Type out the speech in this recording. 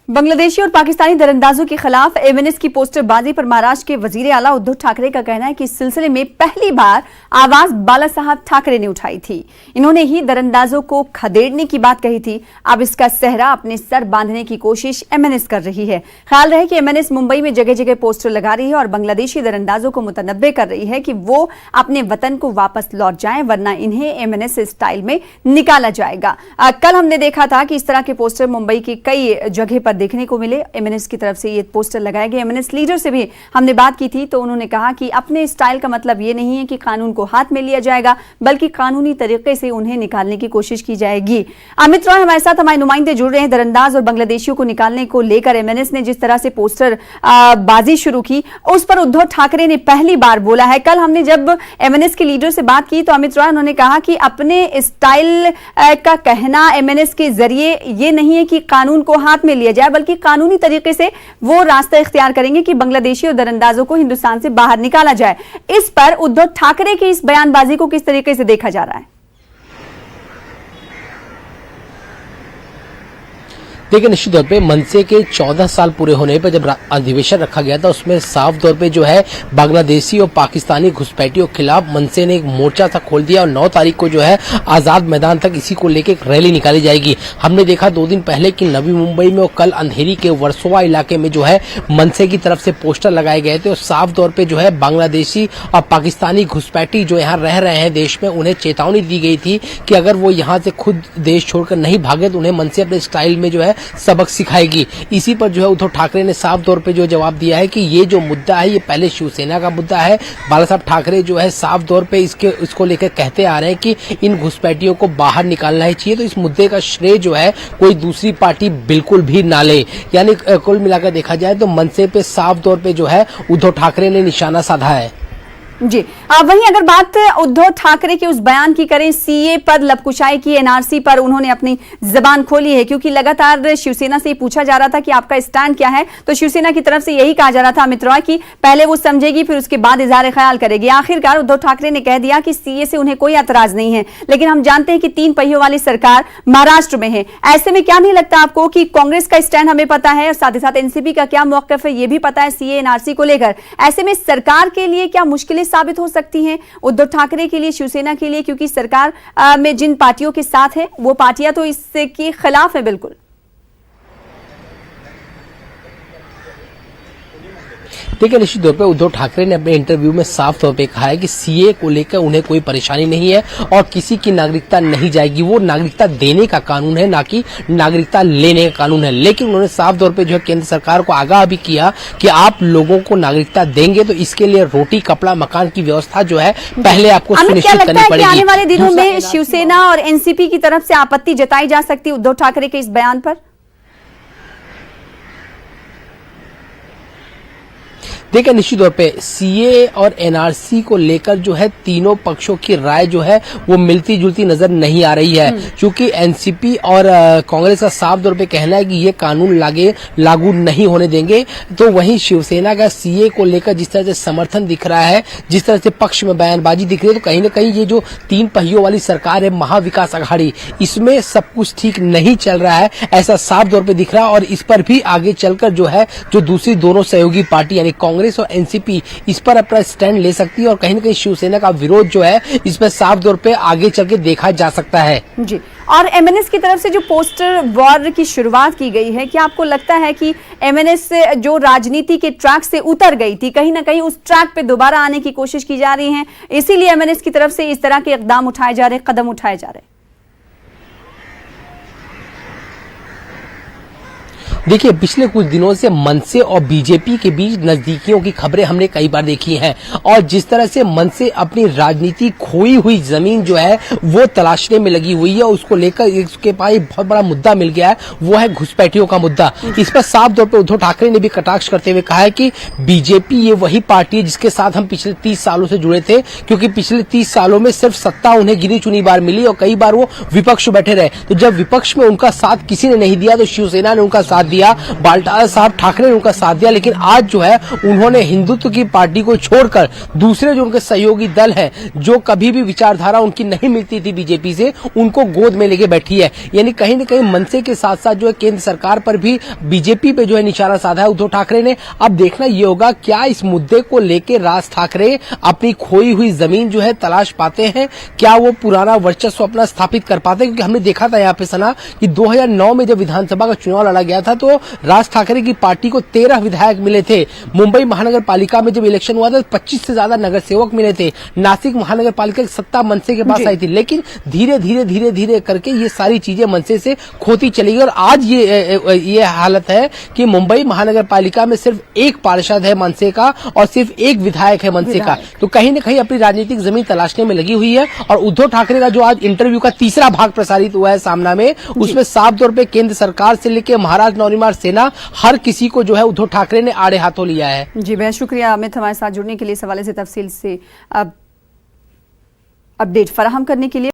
बांग्लादेशी और पाकिस्तानी दरअंदाजों के खिलाफ एमएनएस की पोस्टरबाजी पर महाराष्ट्र के वजीर आला उद्धव ठाकरे का कहना है कि इस सिलसिले में पहली बार आवाज बाला साहब ठाकरे ने उठाई थी। इन्होंने ही दरअंदाजों को खदेड़ने की बात कही थी। अब इसका सेहरा अपने सर बांधने की कोशिश एमएनएस कर रही है। ख्याल रहे कि एमएनएस मुंबई में जगह जगह पोस्टर लगा रही है और बांग्लादेशी दरअंदाजों को मुतनब्बे कर रही है कि वो अपने वतन को वापस लौट जाएं, वरना इन्हें एमएनएस स्टाइल में निकाला जाएगा। कल हमने देखा था कि इस तरह के पोस्टर मुंबई की कई जगह पर देखने को मिले। एमएनएस की तरफ से ये पोस्टर लगाए गए। एमएनएस लीडर से भी हमने बात की थी तो उन्होंने कहा कि अपने स्टाइल का मतलब ये नहीं है कि कानून को हाथ में लिया जाएगा, बल्कि कानूनी तरीके से उन्हें निकालने की कोशिश की जाएगी। अमित रॉय हमारे साथ, हमारे नुमाइंदे जुड़ रहे हैं। दरअंदाज और बांग्लादेशियों को निकालने को लेकर एमएनएस ने जिस तरह से पोस्टर बाजी शुरू की, उस पर उद्धव ठाकरे ने पहली बार बोला है। कल हमने जब एमएनएस के लीडर से बात की तो अमित रॉय उन्होंने कहा कि अपने स्टाइल का कहना एमएनएस के जरिए ये नहीं है कि कानून को हाथ में लिया जाए, बल्कि कानूनी तरीके से वो रास्ता इख्तियार करेंगे कि बांग्लादेशी और दरअंदाजों को हिंदुस्तान से बाहर निकाला जाए। इस पर उद्धव ठाकरे की इस बयानबाजी को किस तरीके से देखा जा रहा है? देखिए, निश्चित तौर पे मनसे के 14 साल पूरे होने पर जब अधिवेशन रखा गया था उसमें साफ तौर पे जो है बांग्लादेशी और पाकिस्तानी घुसपैठियों के खिलाफ मनसे ने एक मोर्चा सा खोल दिया और 9 तारीख को जो है आजाद मैदान तक इसी को लेकर एक रैली निकाली जाएगी। हमने देखा 2 दिन पहले कि नवी मुंबई में और कल अंधेरी के वर्सोवा इलाके में जो है मनसे की तरफ से पोस्टर लगाए गए थे और साफ तौर पर जो है बांग्लादेशी और पाकिस्तानी घुसपैठी जो यहाँ रह रहे हैं देश में, उन्हें चेतावनी दी गई थी कि अगर वो यहाँ से खुद देश छोड़कर नहीं भागे तो उन्हें मनसे अपने स्टाइल में जो है सबक सिखाएगी। इसी पर जो है उद्धव ठाकरे ने साफ तौर पे जो जवाब दिया है कि ये जो मुद्दा है ये पहले शिवसेना का मुद्दा है। बाला साहब ठाकरे जो है साफ तौर पे इसको लेकर कहते आ रहे हैं कि इन घुसपैठियों को बाहर निकालना ही चाहिए, तो इस मुद्दे का श्रेय जो है कोई दूसरी पार्टी बिल्कुल भी ना ले। यानी कुल मिलाकर देखा जाए तो मनसे पे साफ तौर पे जो है उद्धव ठाकरे ने निशाना साधा है। जी, वहीं अगर बात उद्धव ठाकरे के उस बयान की करें, सीए पर लपकुशाई की, एनआरसी पर उन्होंने अपनी जबान खोली है, क्योंकि लगातार शिवसेना से पूछा जा रहा था कि आपका स्टैंड क्या है, तो शिवसेना की तरफ से यही कहा जा रहा था अमित रॉय की पहले वो समझेगी फिर उसके बाद इजहार ख्याल करेगी। आखिरकार उद्धव ठाकरे ने कह दिया कि सीए से उन्हें कोई एतराज नहीं है, लेकिन हम जानते हैं कि 3 पहियों वाली सरकार महाराष्ट्र में है। ऐसे में क्या नहीं लगता आपको कि कांग्रेस का स्टैंड हमें पता है और साथ ही साथ एनसीपी का क्या मौक़िफ़ है ये भी पता है सीए एनआरसी को लेकर। ऐसे में सरकार के लिए क्या मुश्किलें साबित हो सकती हैं उद्धव ठाकरे के लिए, शिवसेना के लिए, क्योंकि सरकार में जिन पार्टियों के साथ है वो पार्टियां तो इसके खिलाफ है बिल्कुल। देखिए, निश्चित तौर पे उद्धव ठाकरे ने अपने इंटरव्यू में साफ तौर पे कहा है कि सीए को लेकर उन्हें कोई परेशानी नहीं है और किसी की नागरिकता नहीं जाएगी। वो नागरिकता देने का कानून है, ना कि नागरिकता लेने का कानून है। लेकिन उन्होंने साफ तौर पे जो है केंद्र सरकार को आगाह भी किया कि आप लोगों को नागरिकता देंगे तो इसके लिए रोटी कपड़ा मकान की व्यवस्था जो है पहले आपको सुनिश्चित करनी पड़ेगी। आने वाले दिनों में शिवसेना और एनसीपी की तरफ से आपत्ति जताई जा सकती है उद्धव ठाकरे के इस बयान पर? देखिए, निश्चित तौर पे सीए और एनआरसी को लेकर जो है तीनों पक्षों की राय जो है वो मिलती जुलती नजर नहीं आ रही है, क्योंकि एनसीपी और कांग्रेस का साफ तौर पे कहना है कि ये कानून लागू नहीं होने देंगे, तो वहीं शिवसेना का सीए को लेकर जिस तरह से समर्थन दिख रहा है, जिस तरह से पक्ष में बयानबाजी दिख रही है, तो कहीं ना कहीं ये जो 3 पहियों वाली सरकार है महाविकास अघाड़ी, इसमें सब कुछ ठीक नहीं चल रहा है, ऐसा साफ तौर पर दिख रहा है। और इस पर भी आगे चलकर जो है जो दूसरी दोनों सहयोगी पार्टी यानी कांग्रेस और एनसीपी इस पर अपना स्टैंड ले सकती है और कहीं ना कहीं शिवसेना का विरोध जो है इसमें साफ तौर पे आगे चल के देखा जा सकता है। जी, और एमएनएस की तरफ से जो पोस्टर वॉर की शुरुआत की गई है, क्या आपको लगता है कि एमएनएस जो राजनीति के ट्रैक से उतर गई थी, कहीं ना कहीं उस ट्रैक पे दोबारा आने की कोशिश की जा रही है, इसीलिए एमएनएस की तरफ से इस तरह के इकदाम उठाए जा रहे, कदम उठाए जा रहे? देखिए, पिछले कुछ दिनों से मनसे और बीजेपी के बीच नजदीकियों की खबरें हमने कई बार देखी हैं और जिस तरह से मनसे अपनी राजनीति खोई हुई जमीन जो है वो तलाशने में लगी हुई है, उसको लेकर इसके पास एक बहुत बड़ा मुद्दा मिल गया है, वो है घुसपैठियों का मुद्दा। इस पर साफ तौर पर उद्धव ठाकरे ने भी कटाक्ष करते हुए कहा है कि बीजेपी ये वही पार्टी है जिसके साथ हम पिछले 30 सालों से जुड़े थे, क्योंकि पिछले 30 सालों में सिर्फ सत्ता उन्हें गिनी चुनी बार मिली और कई बार वो विपक्ष बैठे रहे। तो जब विपक्ष में उनका साथ किसी ने नहीं दिया तो शिवसेना ने उनका साथ दिया, बाला साहब ठाकरे ने उनका साथ दिया, लेकिन आज जो है उन्होंने हिंदुत्व की पार्टी को छोड़कर दूसरे जो उनके सहयोगी दल है, जो कभी भी विचारधारा उनकी नहीं मिलती थी बीजेपी से, उनको गोद में लेके बैठी है। यानी कहीं न कहीं मनसे के साथ साथ जो है केंद्र सरकार पर भी बीजेपी पे जो है निशाना साधा है उद्धव ठाकरे ने। अब देखना ये होगा क्या इस मुद्दे को लेकर राज ठाकरे अपनी खोई हुई जमीन जो है तलाश पाते हैं, क्या वो पुराना वर्चस्व अपना स्थापित कर पाते हैं। क्योंकि हमने देखा था यहाँ पे सना कि 2009 में जब विधानसभा का चुनाव लड़ा गया था तो राज ठाकरे की पार्टी को 13 विधायक मिले थे। मुंबई महानगर पालिका में जब इलेक्शन हुआ था 25 से ज्यादा नगर सेवक मिले थे। नासिक महानगर पालिका की सत्ता मनसे के पास आई थी, लेकिन धीरे धीरे करके ये सारी चीजें मनसे से खोती चली गई और आज ये हालत है कि मुंबई महानगर पालिका में सिर्फ एक पार्षद है मनसे का और सिर्फ एक विधायक है मनसे का। तो कहीं न कहीं अपनी राजनीतिक जमीन तलाशने में लगी हुई है। और उद्धव ठाकरे का जो आज इंटरव्यू का तीसरा भाग प्रसारित हुआ है सामना में, उसमें साफ तौर पे केंद्र सरकार से लेकर महाराज नवनिर्माण सेना हर किसी को जो है उद्धव ठाकरे ने आड़े हाथों लिया है। जी बेहद शुक्रिया अमित, हमारे साथ जुड़ने के लिए, इस हवाले से तफसील से अपडेट फराहम करने के लिए।